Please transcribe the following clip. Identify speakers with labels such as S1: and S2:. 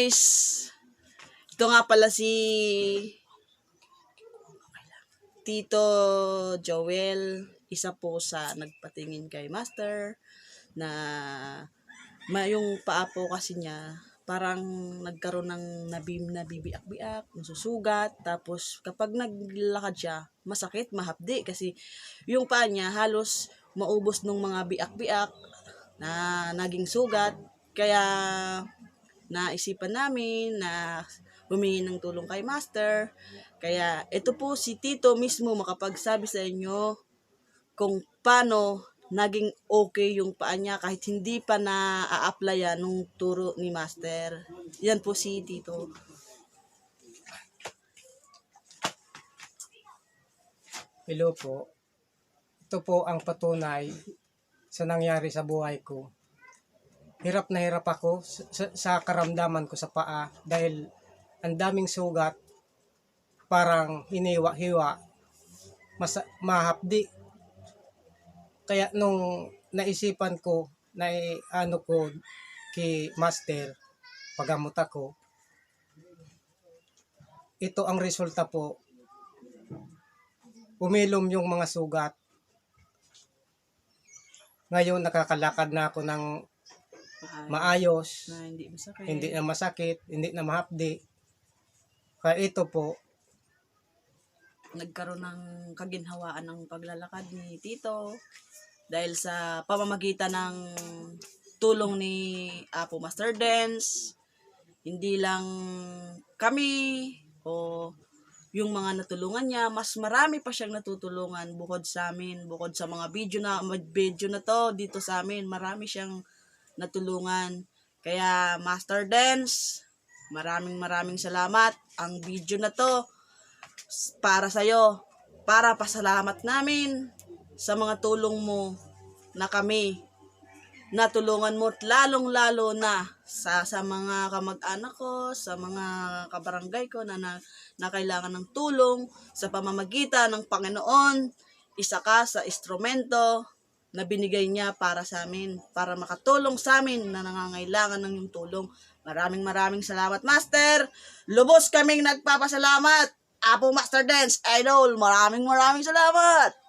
S1: guys, ito nga pala si Tito Joel, isa po sa nagpatingin kay Master na yung paa po kasi niya parang nagkaroon ng nabibiak-biak, nasusugat, tapos kapag naglakad siya, masakit, mahapdi kasi yung paa niya halos maubos ng mga biak-biak na naging sugat. Kaya naisipan namin na humingi ng tulong kay Master. Kaya ito po si Tito mismo makapagsabi sa inyo kung paano naging okay yung paa niya kahit hindi pa na-a-applyan nung turo ni Master. Yan po si Tito.
S2: Hello po. Ito po ang patunay sa nangyari sa buhay ko. Hirap na hirap ako sa karamdaman ko sa paa dahil ang daming sugat, parang hiniwa-hiwa, mahapdi. Kaya nung naisipan ko na ano ko kay Master, pagamot ako, ito ang resulta po. Umilom yung mga sugat. Ngayon nakakalakad na ako ng maayos,
S1: Na hindi masakit.
S2: hindi na masakit, hindi na mahapdi. Kaya ito po,
S1: Nagkaroon ng kaginhawaan ng paglalakad ni Tito dahil sa pamamagitan ng tulong ni Apo Master Dance. Hindi lang kami o yung mga natulungan niya, mas marami pa siyang natutulungan bukod sa amin, bukod sa mga video na to dito sa amin, marami siyang natulungan. Kaya Master Dance, maraming salamat. Ang video na to para sa'yo, para pasalamat namin sa mga tulong mo na kami natulungan mo, lalong-lalo na sa mga kamag-anak ko, sa mga kabarangay ko na kailangan ng tulong sa pamamagitan ng Panginoon. Isa ka sa instrumento na binigay niya para sa amin, para makatulong sa amin na nangangailangan ng yung tulong. Maraming salamat, Master. Lubos kaming nagpapasalamat. Apo Master Dance Idol, maraming salamat.